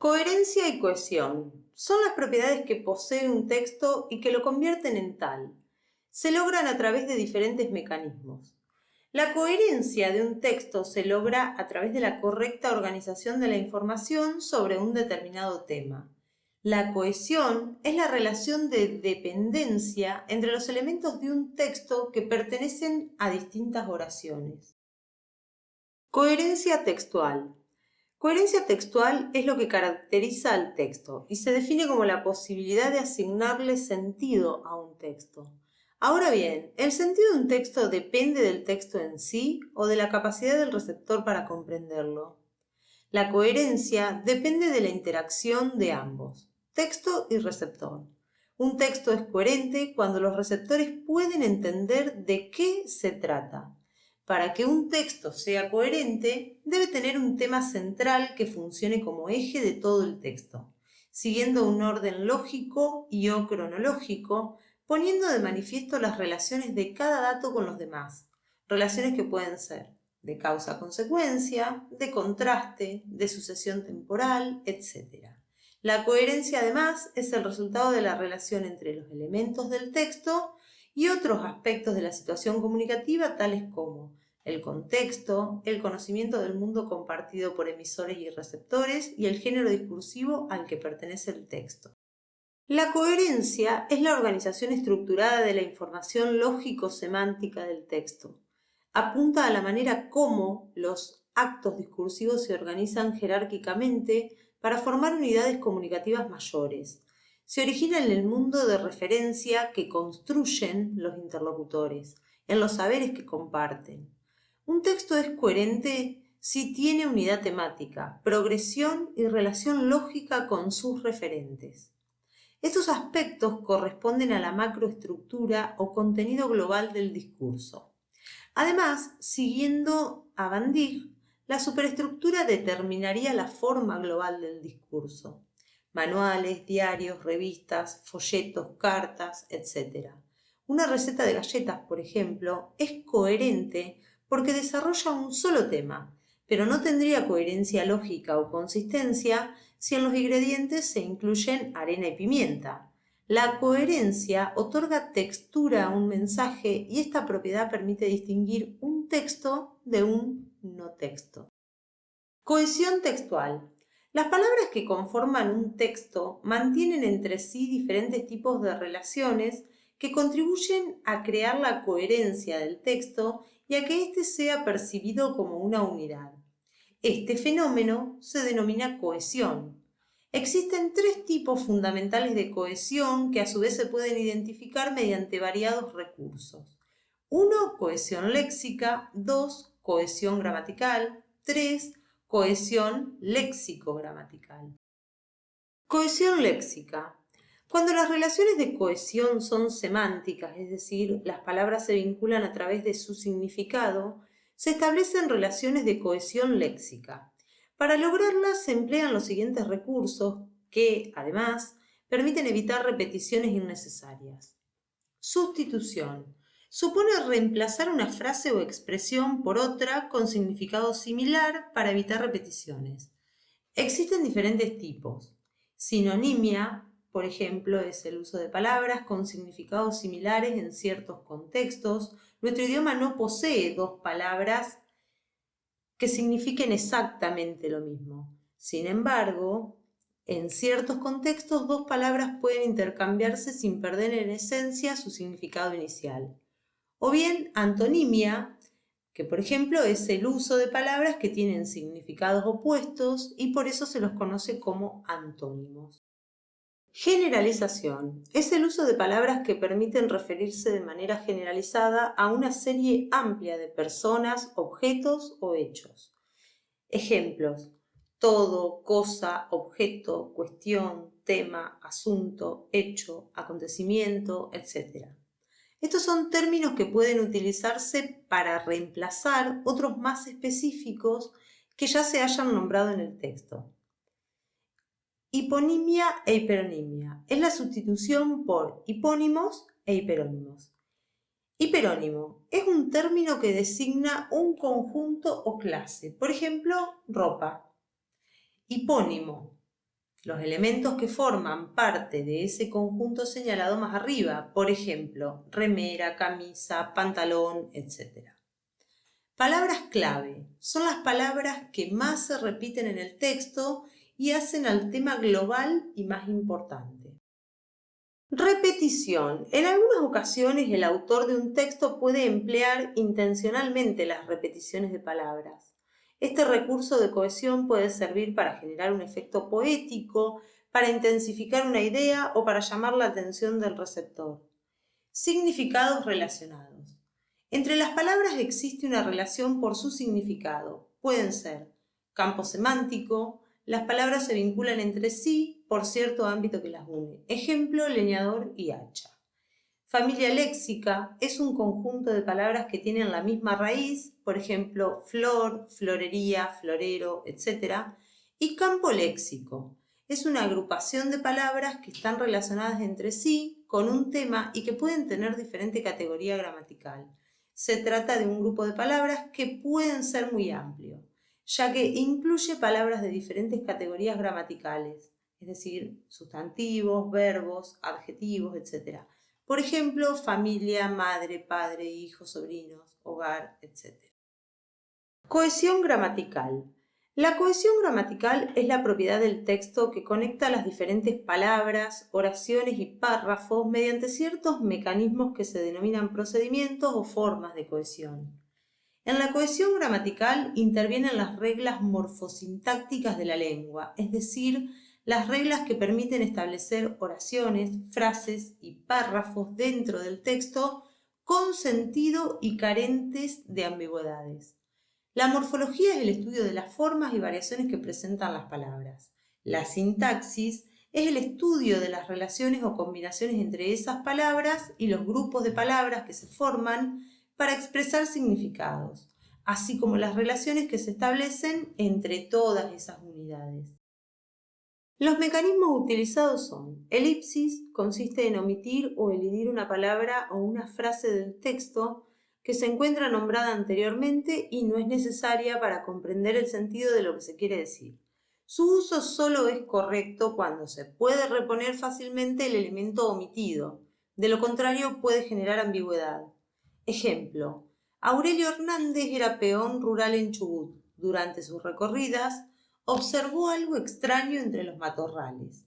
Coherencia y cohesión son las propiedades que posee un texto y que lo convierten en tal. Se logran a través de diferentes mecanismos. La coherencia de un texto se logra a través de la correcta organización de la información sobre un determinado tema. La cohesión es la relación de dependencia entre los elementos de un texto que pertenecen a distintas oraciones. Coherencia textual. Coherencia textual es lo que caracteriza al texto y se define como la posibilidad de asignarle sentido a un texto. Ahora bien, ¿el sentido de un texto depende del texto en sí o de la capacidad del receptor para comprenderlo? La coherencia depende de la interacción de ambos, texto y receptor. Un texto es coherente cuando los receptores pueden entender de qué se trata. Para que un texto sea coherente, debe tener un tema central que funcione como eje de todo el texto, siguiendo un orden lógico y o cronológico, poniendo de manifiesto las relaciones de cada dato con los demás, relaciones que pueden ser de causa-consecuencia, de contraste, de sucesión temporal, etc. La coherencia, además, es el resultado de la relación entre los elementos del texto y otros aspectos de la situación comunicativa, tales como el contexto, el conocimiento del mundo compartido por emisores y receptores y el género discursivo al que pertenece el texto. La coherencia es la organización estructurada de la información lógico-semántica del texto. Apunta a la manera como los actos discursivos se organizan jerárquicamente para formar unidades comunicativas mayores. Se origina en el mundo de referencia que construyen los interlocutores, en los saberes que comparten. Un texto es coherente si tiene unidad temática, progresión y relación lógica con sus referentes. Estos aspectos corresponden a la macroestructura o contenido global del discurso. Además, siguiendo a Van Dijk, la superestructura determinaría la forma global del discurso. Manuales, diarios, revistas, folletos, cartas, etc. Una receta de galletas, por ejemplo, es coherente porque desarrolla un solo tema, pero no tendría coherencia lógica o consistencia si en los ingredientes se incluyen arena y pimienta. La coherencia otorga textura a un mensaje y esta propiedad permite distinguir un texto de un no texto. Cohesión textual. Las palabras que conforman un texto mantienen entre sí diferentes tipos de relaciones que contribuyen a crear la coherencia del texto y a que éste sea percibido como una unidad. Este fenómeno se denomina cohesión. Existen tres tipos fundamentales de cohesión que a su vez se pueden identificar mediante variados recursos. 1. Cohesión léxica. 2. Cohesión gramatical. 3. Cohesión léxico-gramatical. Cohesión léxica. Cuando las relaciones de cohesión son semánticas, es decir, las palabras se vinculan a través de su significado, se establecen relaciones de cohesión léxica. Para lograrlas se emplean los siguientes recursos que, además, permiten evitar repeticiones innecesarias. Sustitución. Supone reemplazar una frase o expresión por otra con significado similar para evitar repeticiones. Existen diferentes tipos. Sinonimia, por ejemplo, es el uso de palabras con significados similares en ciertos contextos. Nuestro idioma no posee dos palabras que signifiquen exactamente lo mismo. Sin embargo, en ciertos contextos, dos palabras pueden intercambiarse sin perder en esencia su significado inicial. O bien, antonimia, que por ejemplo es el uso de palabras que tienen significados opuestos y por eso se los conoce como antónimos. Generalización es el uso de palabras que permiten referirse de manera generalizada a una serie amplia de personas, objetos o hechos. Ejemplos: todo, cosa, objeto, cuestión, tema, asunto, hecho, acontecimiento, etc. Estos son términos que pueden utilizarse para reemplazar otros más específicos que ya se hayan nombrado en el texto. Hiponimia e hiperonimia es la sustitución por hipónimos e hiperónimos. Hiperónimo es un término que designa un conjunto o clase, por ejemplo, ropa. Hipónimo los elementos que forman parte de ese conjunto señalado más arriba, por ejemplo, remera, camisa, pantalón, etc. Palabras clave son las palabras que más se repiten en el texto y hacen al tema global y más importante. Repetición. En algunas ocasiones el autor de un texto puede emplear intencionalmente las repeticiones de palabras. Este recurso de cohesión puede servir para generar un efecto poético, para intensificar una idea o para llamar la atención del receptor. Significados relacionados. Entre las palabras existe una relación por su significado. Pueden ser campo semántico, las palabras se vinculan entre sí por cierto ámbito que las une. Ejemplo, leñador y hacha. Familia léxica es un conjunto de palabras que tienen la misma raíz, por ejemplo, flor, florería, florero, etc. Y campo léxico es una agrupación de palabras que están relacionadas entre sí con un tema y que pueden tener diferente categoría gramatical. Se trata de un grupo de palabras que pueden ser muy amplio, ya que incluye palabras de diferentes categorías gramaticales, es decir, sustantivos, verbos, adjetivos, etc. Por ejemplo, familia, madre, padre, hijos, sobrinos, hogar, etc. Cohesión gramatical. La cohesión gramatical es la propiedad del texto que conecta las diferentes palabras, oraciones y párrafos mediante ciertos mecanismos que se denominan procedimientos o formas de cohesión. En la cohesión gramatical intervienen las reglas morfosintácticas de la lengua, es decir, las reglas que permiten establecer oraciones, frases y párrafos dentro del texto con sentido y carentes de ambigüedades. La morfología es el estudio de las formas y variaciones que presentan las palabras. La sintaxis es el estudio de las relaciones o combinaciones entre esas palabras y los grupos de palabras que se forman para expresar significados, así como las relaciones que se establecen entre todas esas unidades. Los mecanismos utilizados son: elipsis, consiste en omitir o elidir una palabra o una frase del texto que se encuentra nombrada anteriormente y no es necesaria para comprender el sentido de lo que se quiere decir. Su uso solo es correcto cuando se puede reponer fácilmente el elemento omitido, de lo contrario puede generar ambigüedad. Ejemplo: Aurelio Hernández era peón rural en Chubut. Durante sus recorridas, observó algo extraño entre los matorrales.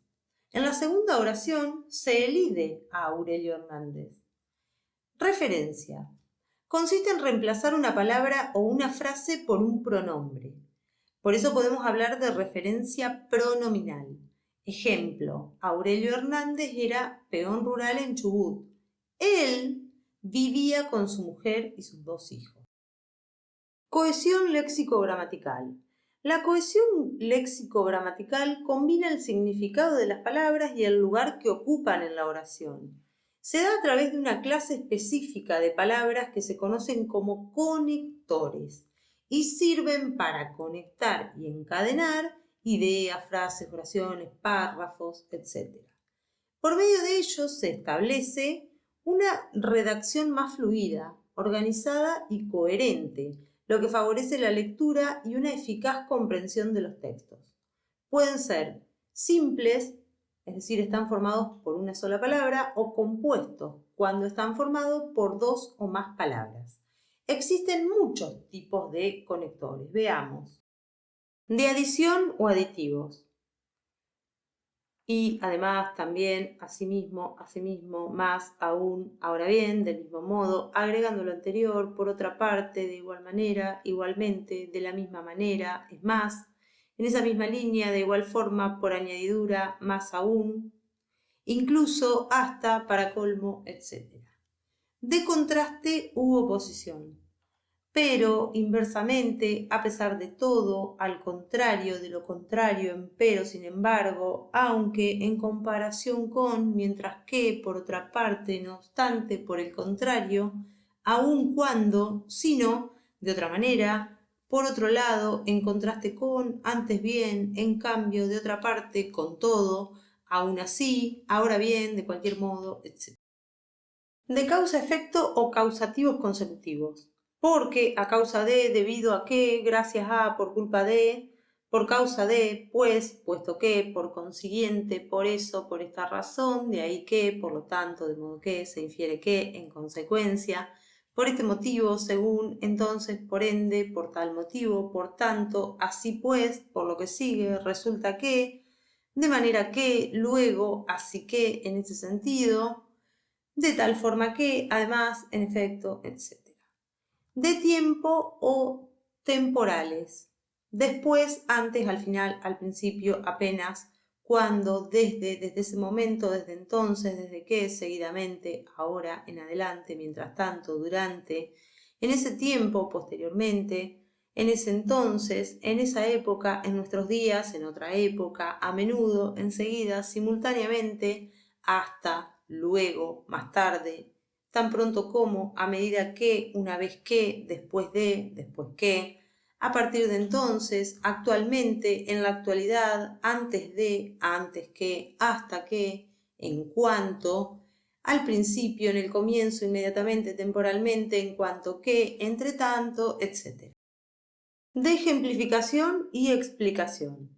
En la segunda oración se elide a Aurelio Hernández. Referencia. Consiste en reemplazar una palabra o una frase por un pronombre. Por eso podemos hablar de referencia pronominal. Ejemplo: Aurelio Hernández era peón rural en Chubut. Él vivía con su mujer y sus 2 hijos. Cohesión léxico-gramatical. La cohesión léxico-gramatical combina el significado de las palabras y el lugar que ocupan en la oración. Se da a través de una clase específica de palabras que se conocen como conectores y sirven para conectar y encadenar ideas, frases, oraciones, párrafos, etc. Por medio de ellos se establece una redacción más fluida, organizada y coherente, lo que favorece la lectura y una eficaz comprensión de los textos. Pueden ser simples, es decir, están formados por una sola palabra, o compuestos, cuando están formados por 2 o más palabras. Existen muchos tipos de conectores. Veamos. De adición o aditivos. Y además también, asimismo, más, aún, ahora bien, del mismo modo, agregando lo anterior, por otra parte, de igual manera, igualmente, de la misma manera, es más, en esa misma línea, de igual forma, por añadidura, más aún, incluso, hasta, para colmo, etc. De contraste u oposición. Pero, inversamente, a pesar de todo, al contrario de lo contrario, empero, sin embargo, aunque, en comparación con, mientras que, por otra parte, no obstante, por el contrario, aun cuando, sino, de otra manera, por otro lado, en contraste con, antes bien, en cambio, de otra parte, con todo, aún así, ahora bien, de cualquier modo, etc. De causa-efecto o causativos consecutivos. Porque, a causa de, debido a que, gracias a, por culpa de, por causa de, pues, puesto que, por consiguiente, por eso, por esta razón, de ahí que, por lo tanto, de modo que, se infiere que, en consecuencia, por este motivo, según, entonces, por ende, por tal motivo, por tanto, así pues, por lo que sigue, resulta que, de manera que, luego, así que, en ese sentido, de tal forma que, además, en efecto, etc. De tiempo o temporales. Después, antes, al final, al principio, apenas, cuando, desde ese momento, desde entonces, desde que, seguidamente, ahora, en adelante, mientras tanto, durante, en ese tiempo, posteriormente, en ese entonces, en esa época, en nuestros días, en otra época, a menudo, enseguida, simultáneamente, hasta, luego, más tarde, tan pronto como, a medida que, una vez que, después de, después que, a partir de entonces, actualmente, en la actualidad, antes de, antes que, hasta que, en cuanto, al principio, en el comienzo, inmediatamente, temporalmente, en cuanto que, entre tanto, etc. De ejemplificación y explicación.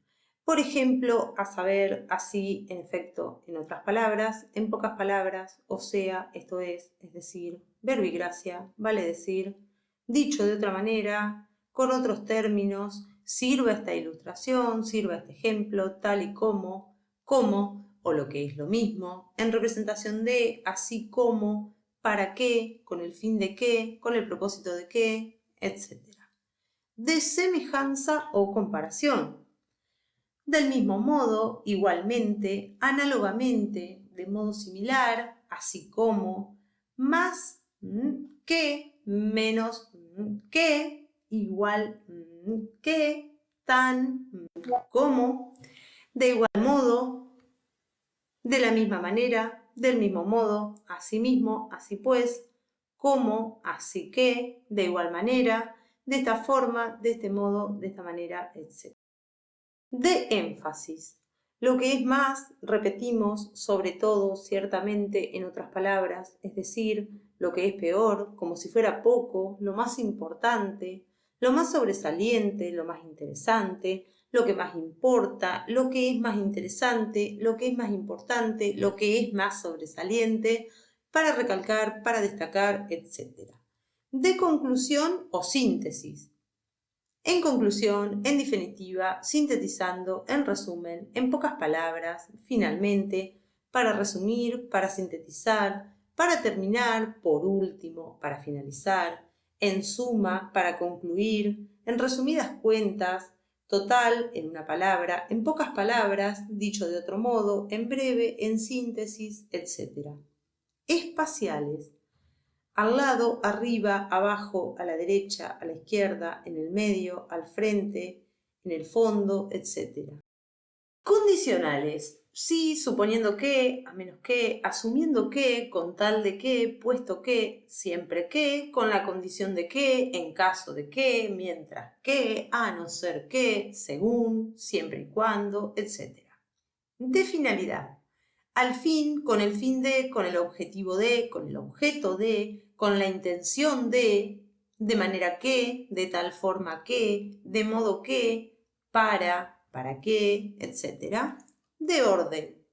Por ejemplo, a saber, así, en efecto, en otras palabras, en pocas palabras, o sea, esto es decir, verbigracia, vale decir, dicho de otra manera, con otros términos, sirva esta ilustración, sirva este ejemplo, tal y como, o lo que es lo mismo, en representación de, así como, para qué, con el fin de qué, con el propósito de qué, etc. De semejanza o comparación. Del mismo modo, igualmente, análogamente, de modo similar, así como, más que, menos que, igual que, tan como, de igual modo, de la misma manera, del mismo modo, asimismo, así pues, como, así que, de igual manera, de esta forma, de este modo, de esta manera, etc. De énfasis. Lo que es más, repetimos, sobre todo, ciertamente, en otras palabras, es decir, lo que es peor, como si fuera poco, lo más importante, lo más sobresaliente, lo más interesante, lo que más importa, lo que es más interesante, lo que es más importante, lo que es más sobresaliente, para recalcar, para destacar, etc. De conclusión o síntesis. En conclusión, en definitiva, sintetizando, en resumen, en pocas palabras, finalmente, para resumir, para sintetizar, para terminar, por último, para finalizar, en suma, para concluir, en resumidas cuentas, total, en una palabra, en pocas palabras, dicho de otro modo, en breve, en síntesis, etc. Espaciales. Al lado, arriba, abajo, a la derecha, a la izquierda, en el medio, al frente, en el fondo, etc. Condicionales. Sí, suponiendo que, a menos que, asumiendo que, con tal de que, puesto que, siempre que, con la condición de que, en caso de que, mientras que, a no ser que, según, siempre y cuando, etc. De finalidad. Al fin, con el fin de, con el objetivo de, con el objeto de, con la intención de manera que, de tal forma que, de modo que, para qué, etc. De orden.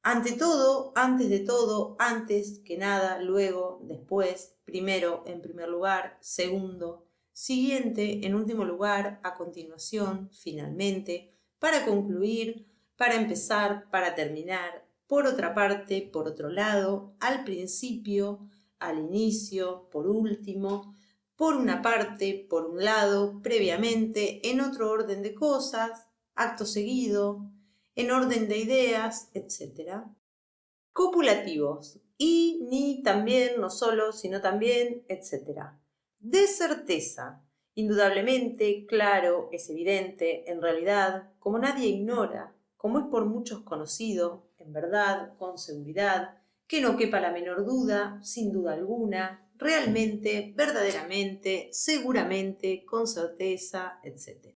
Ante todo, antes de todo, antes que nada, luego, después, primero, en primer lugar, segundo, siguiente, en último lugar, a continuación, finalmente, para concluir, para empezar, para terminar, por otra parte, por otro lado, al principio, al inicio, por último, por una parte, por un lado, previamente, en otro orden de cosas, acto seguido, en orden de ideas, etc. Copulativos. Y, ni, también, no solo, sino también, etc. De certeza. Indudablemente, claro, es evidente, en realidad, como nadie ignora, como es por muchos conocido, en verdad, con seguridad, que no quepa la menor duda, sin duda alguna, realmente, verdaderamente, seguramente, con certeza, etc.